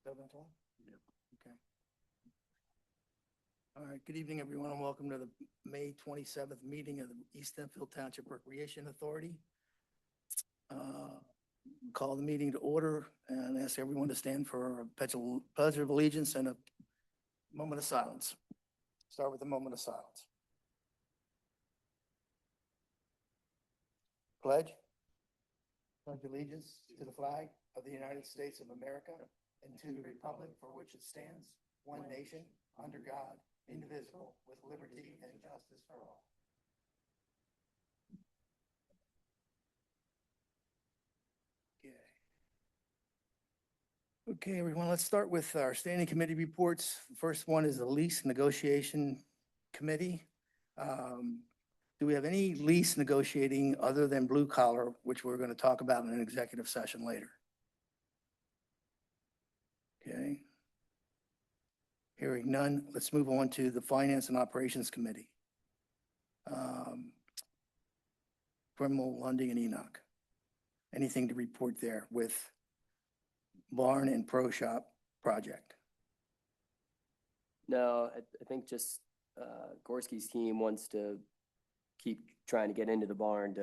7 o'clock? Yep. Okay. All right, good evening, everyone, and welcome to the May 27th meeting of the East Hempfield Township Recreation Authority. Call the meeting to order and ask everyone to stand for a pledge of allegiance and a moment of silence. Start with a moment of silence. Pledge. Pledge allegiance to the flag of the United States of America and to the republic for which it stands, one nation, under God, indivisible, with liberty and justice for all. Okay, everyone, let's start with our standing committee reports. The first one is the lease negotiation committee. Do we have any lease negotiating other than blue collar, which we're going to talk about in an executive session later? Okay. Hearing none, let's move on to the Finance and Operations Committee. Brimble, Lundy, and Enoch. Anything to report there with barn and pro shop project? No, I think just Gorski's team wants to keep trying to get into the barn.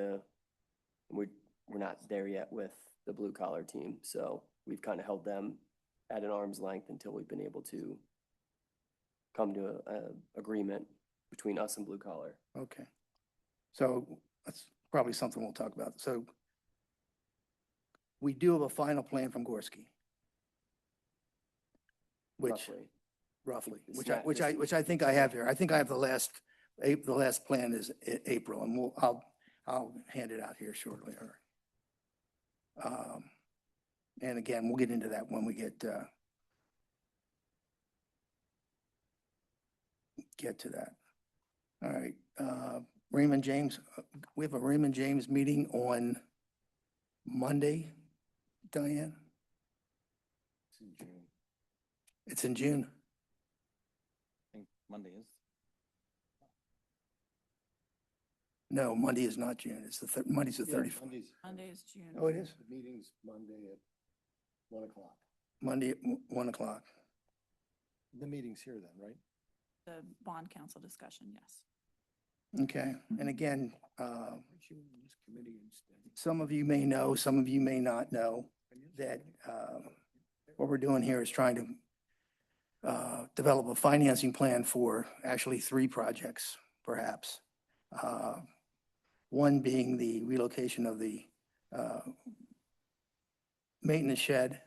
We're not there yet with the blue collar team, so we've kind of held them at an arm's length until we've been able to come to an agreement between us and blue collar. Okay, so that's probably something we'll talk about. So we do have a final plan from Gorski, which roughly, which I think I have here. I think I have the last plan is April, and I'll hand it out here shortly. All right. And again, we'll get into that when we get to that. All right. Raymond James, we have a Raymond James meeting on Monday, Diane? It's in June. It's in June. I think Monday is. No, Monday is not June. It's Monday's the 31st. Monday is June. Oh, it is? The meeting's Monday at 1 o'clock. Monday at 1 o'clock. The meeting's here then, right? The bond council discussion, yes. Okay, and again, some of you may know, some of you may not know that what we're doing here is trying to develop a financing plan for actually 3 projects, perhaps. One being the relocation of the maintenance shed,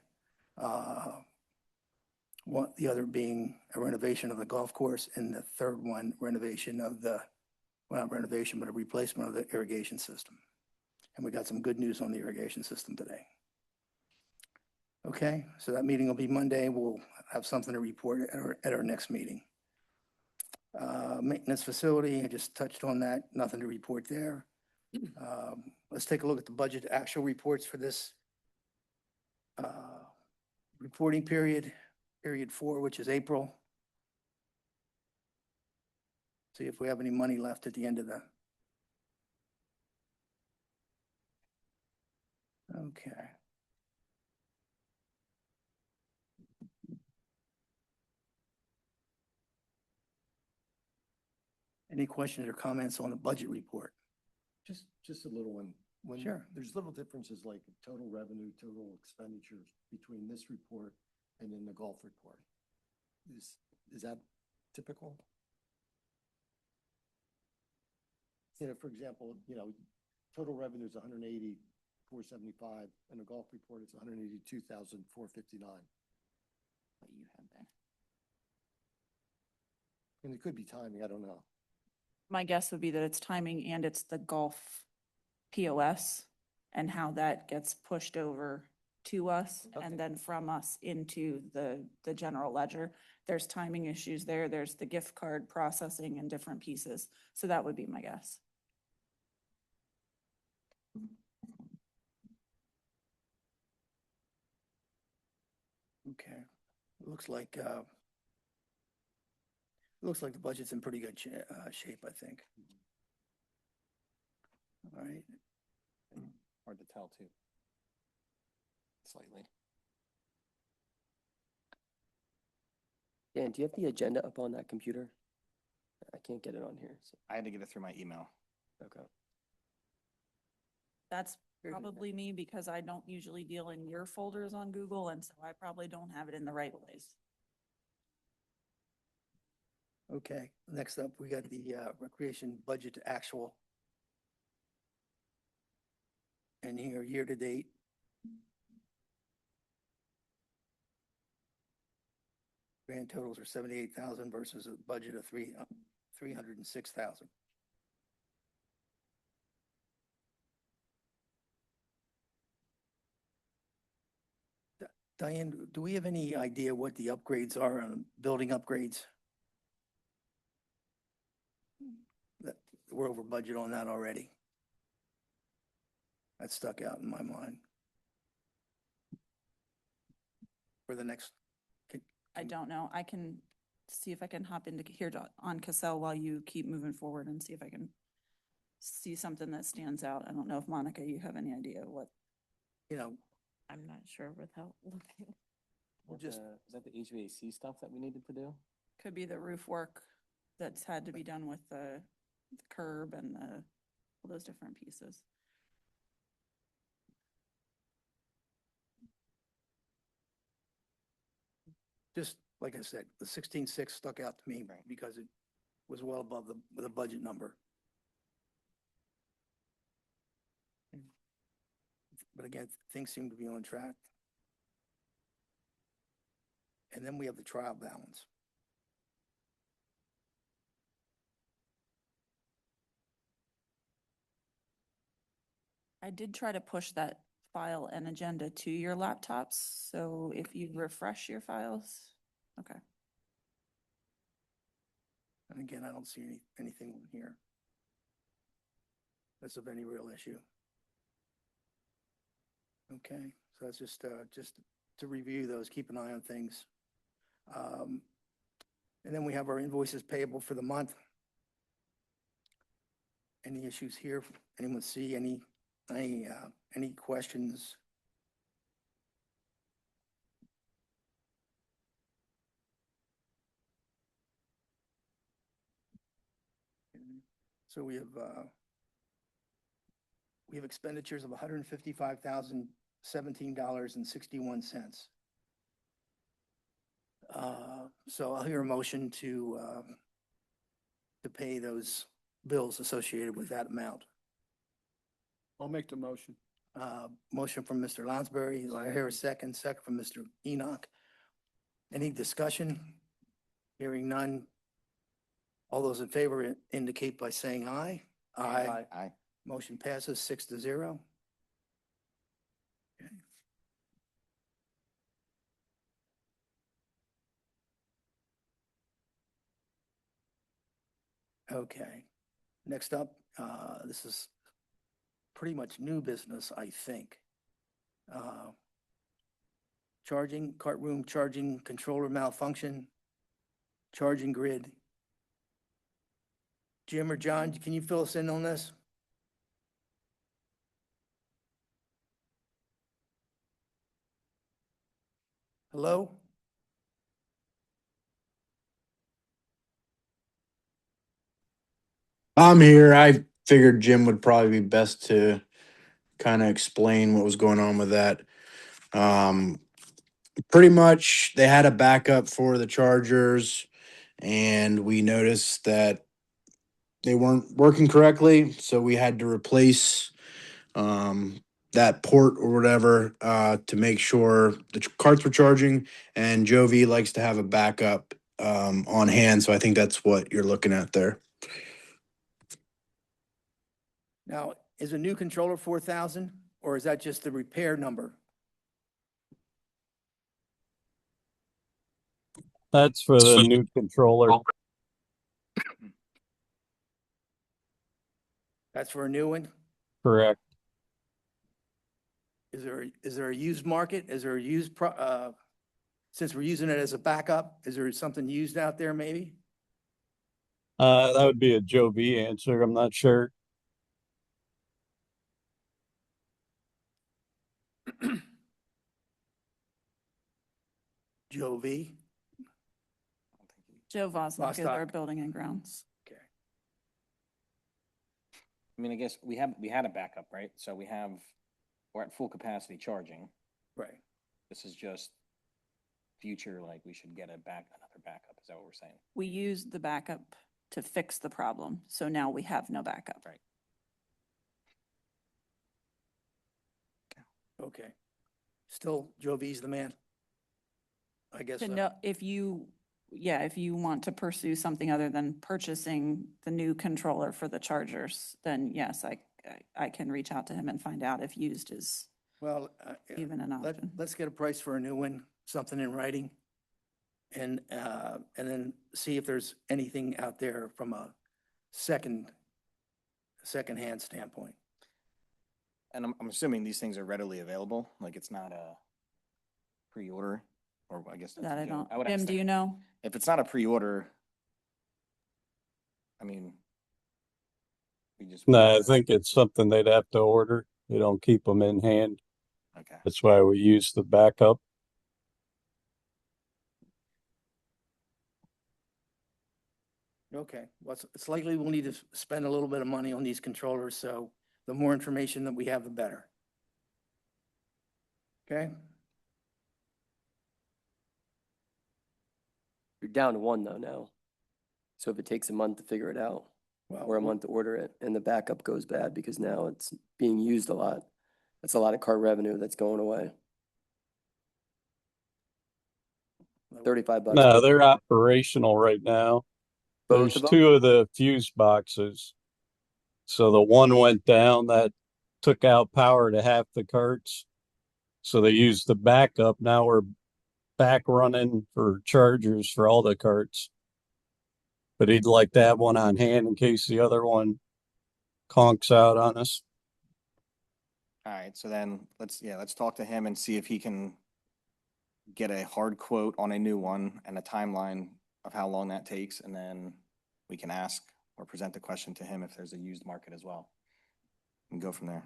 the other being a renovation of the golf course, and the third one, renovation of the, well, not renovation, but a replacement of the irrigation system. And we got some good news on the irrigation system today. Okay, so that meeting will be Monday. We'll have something to report at our next meeting. Maintenance facility, I just touched on that, nothing to report there. Let's take a look at the budget actual reports for this reporting period 4, which is April. See if we have any money left at the end of the. Okay. Any questions or comments on the budget report? Just a little one. Sure. There's little differences like total revenue, total expenditures between this report and in the golf report. Is that typical? For example, total revenue is 180,475, and the golf report is 182,459. What you have there. And it could be timing, I don't know. My guess would be that it's timing and it's the golf POS and how that gets pushed over to us and then from us into the general ledger. There's timing issues there. There's the gift card processing and different pieces. So that would be my guess. Okay, looks like the budget's in pretty good shape, I think. All right. Hard to tell too. Slightly. Dan, do you have the agenda up on that computer? I can't get it on here, so, I had to get it through my email. okay. That's Very good. probably me because I don't usually deal in your folders on Google, and so I probably don't have it in the right place. Okay, next up, we got the recreation budget to actual. And here, year to date. Grand totals are 78,000 versus a budget of 306,000. Diane, do we have any idea what the upgrades are on building upgrades? That, we're over budget on that already. That stuck out in my mind. For the next, I don't know. I can see if I can hop into here on Cassell while you keep moving forward and see if I can see something that stands out. I don't know if Monica, you have any idea what, you know, I'm not sure without looking. we'll Is that just, the- Is that the HVAC stuff that we needed to do? could be the roof work that's had to be done with the curb and all those different pieces. just like I said, the 16.6 stuck out to me Right. because it was well above the budget number. But again, things seem to be on track. And then we have the trial balance. I did try to push that file and agenda to your laptops, so if you refresh your files, okay. And again, I don't see anything on here that's of any real issue. Okay, so that's just to review those, keep an eye on things. And then we have our invoices payable for the month. Any issues here? Anyone see any questions? So we have expenditures of $155,017.61. So I'll hear a motion to pay those bills associated with that amount. I'll make the motion. Motion from Mr. Lounsbury. Do I hear a second? Second from Mr. Enoch. Any discussion? Hearing none. All those in favor indicate by saying aye. Aye. Motion passes 6-0. Okay. Okay, next up, this is pretty much new business, I think. Charging, cart room charging controller malfunction, charging grid. Jim or John, can you fill us in on this? Hello? I'm here. I figured Jim would probably be best to kind of explain what was going on with that. Um, Pretty much they had a backup for the chargers, and we noticed that they weren't working correctly, so we had to replace that port or whatever to make sure the carts were charging. And Jovi likes to have a backup on hand, so I think that's what you're looking at there. Now, is a new controller 4,000 or is that just the repair number? That's for the new controller. That's for a new one? Correct. Is there a used market? Is there a used since we're using it as a backup, is there something used out there maybe? That would be a Joe B answer. I'm not sure. Joe V? Joe Voslock is our Vostok. building and grounds. Okay. I mean, I guess we had a backup, right? So we're at full capacity charging. Right. This is just future, like we should get another backup. Is that what we're saying? We used the backup to fix the problem, so now we have no backup. Right. Okay. Still, Joe V's the man? I guess To so. know, if you want to pursue something other than purchasing the new controller for the chargers, then yes, I can reach out to him and find out if used is Well, even an option. let's get a price for a new one, something in writing. And then see if there's anything out there from a second-hand standpoint. And I'm assuming these things are readily available. Like it's not a pre-order, or I guess. That I you know, don't. would Jim, ask do that. you know? If it's not a pre-order, I mean, we just. No, I think it's something they'd have to order. They don't keep them in hand. Okay. That's why we use the backup. Okay, well, it's likely we'll need to spend a little bit of money on these controllers, so the more information that we have, the better. Okay? You're down to one though now. So if it takes a month to figure it out, Well, or a month to order it, and the backup goes bad because now it's being used a lot, that's a lot of cart revenue that's going away. 35 bucks. No, they're operational right now. Both There's of them? two of the fuse boxes. So the one went down that took out power to half the carts. So they used the backup. Now we're back running for chargers for all the carts. But he'd like to have one on hand in case the other one conks out on us. All right. So then let's talk to him and see if he can get a hard quote on a new one and a timeline of how long that takes. And then we can ask or present the question to him if there's a used market as well, and go from there.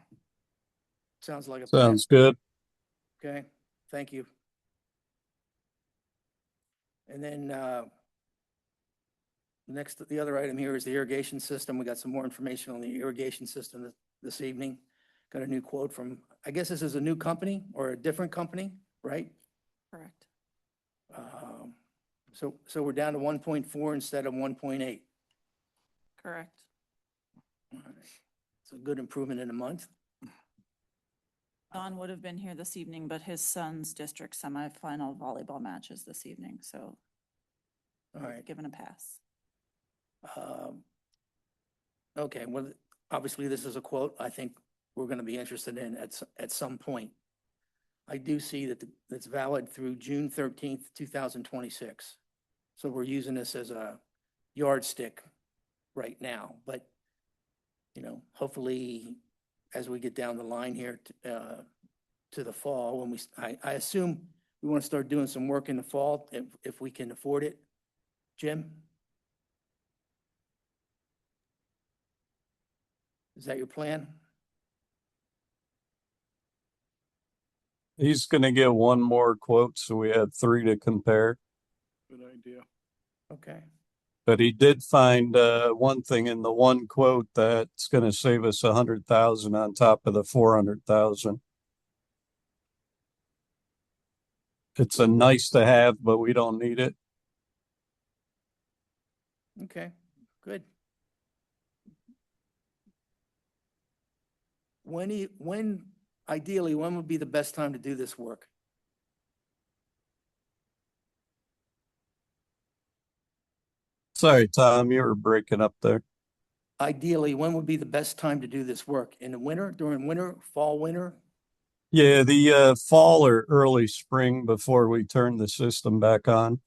sounds like a plan. Sounds good. Okay, thank you. And then, the other item here is the irrigation system. We got some more information on the irrigation system this evening. Got a new quote from, I guess this is a new company or a different company, right? Correct. So we're down to 1.4 instead of 1.8. Correct. It's a good improvement in a month. Don would have been here this evening, but his son's district semifinal volleyball match is this evening, so All right. given a pass. Okay, well, obviously this is a quote I think we're going to be interested in at some point. I do see that it's valid through June 13th, 2026. So we're using this as a yardstick right now, but hopefully as we get down the line here to the fall, when I assume we want to start doing some work in the fall if we can afford it. Jim? Is that your plan? He's going to get one more quote, so we had three to compare. Good idea. Okay. But he did find one thing in the one quote that's going to save us 100,000 on top of the 400,000. It's a nice to have, but we don't need it. Okay, good. Ideally, when would be the best time to do this work? Sorry, Tom, you were breaking up there. Ideally, when would be the best time to do this work? In the winter, during winter, fall, winter? Yeah, the fall or early spring before we turn the system back on.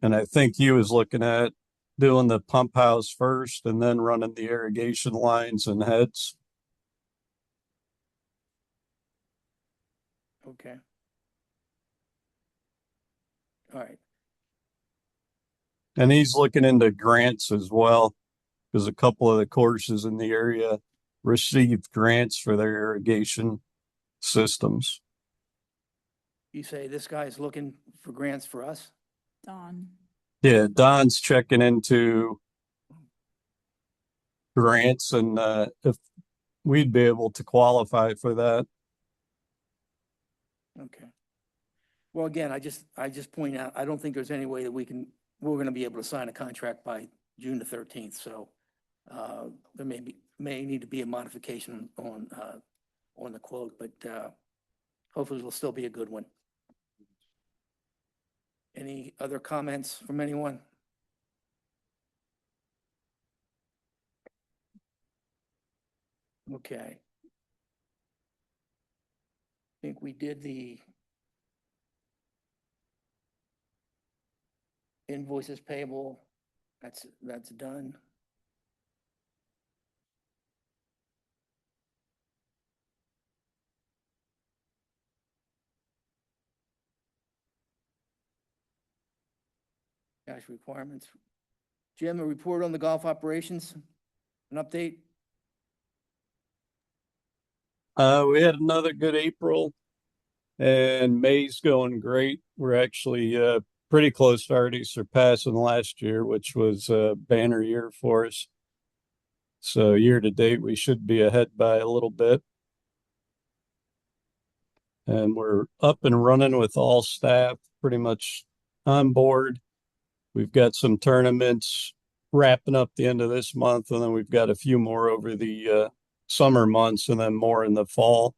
And I think he was looking at doing the pump house first and then running the irrigation lines and heads. Okay. All right. And he's looking into grants as well, because a couple of the courses in the area received grants for their irrigation systems. You say this guy's looking for grants for us? Dawn. Yeah, Don's checking into grants and if we'd be able to qualify for that. Okay. Well, again, I just point out, I don't think there's any way that we're gonna be able to sign a contract by June the 13th, so there may need to be a modification on the quote, but hopefully it'll still be a good one. Any other comments from anyone? Okay. I think we did the invoices payable. That's done. Cash requirements. Jim, a report on the golf operations? An update? We had another good April and May's going great. We're actually pretty close to already surpassing last year, which was a banner year for us. So year to date, we should be ahead by a little bit. And we're up and running with all staff pretty much on board. We've got some tournaments wrapping up the end of this month, and then we've got a few more over the summer months and then more in the fall.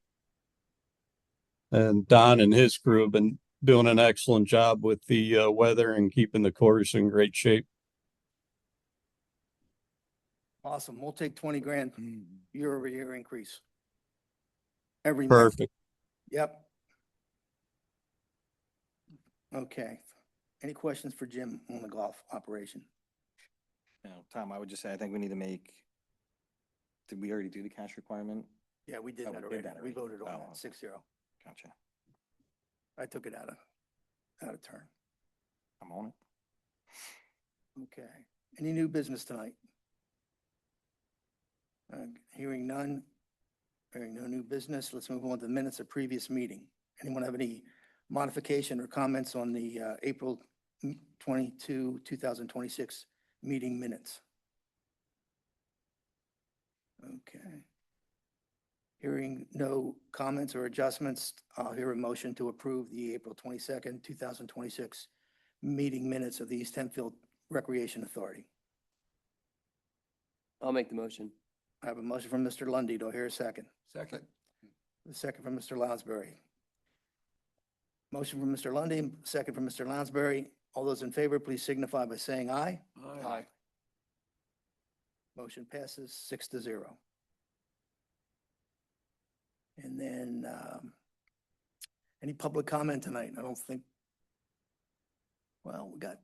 And Don and his crew have been doing an excellent job with the weather and keeping the course in great shape. Awesome. We'll take 20 grand year-over-year increase. Every month. Perfect. Yep. Okay. Any questions for Jim on the golf operation? Tom, I would just say, I think we need to did we already do the cash requirement? Yeah, we did Oh, that we already. did that We already. voted on Oh, that, 6-0. Gotcha. I took it out of turn. I'm on it. Okay. Any new business tonight? Hearing none. Hearing no new business. Let's move on to the minutes of previous meeting. Anyone have any modification or comments on the April 22, 2026 meeting minutes? Okay. Hearing no comments or adjustments, I'll hear a motion to approve the April 22nd, 2026 meeting minutes of the East Hempfield Recreation Authority. I'll make the motion. I have a motion from Mr. Lundy. Do I hear a second? Second. The second from Mr. Lounsbury. Motion from Mr. Lundy, second from Mr. Lounsbury. All those in favor, please signify by saying aye. Aye. Motion passes 6-0. And then, any public comment tonight? I don't think, well, we got.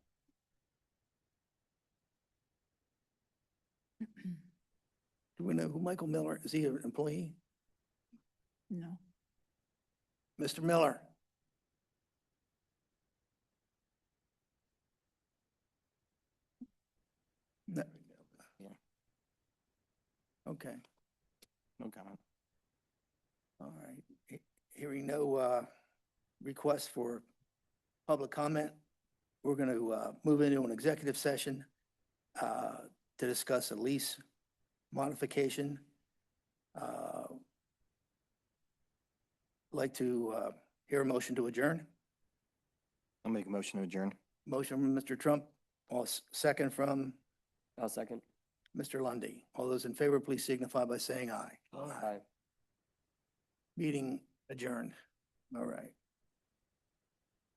Do we know who Michael Miller, is he an employee? No. Mr. Miller? No. Yeah. Okay, No comment. all right. Hearing no requests for public comment, we're going to move into an executive session to discuss a lease modification. Like to hear a motion to adjourn. I'll make a motion to adjourn. Motion from Mr. Trump, second from I'll second. Mr. Lundy. All those in favor, please signify by saying aye. Aye. Meeting adjourned. All right.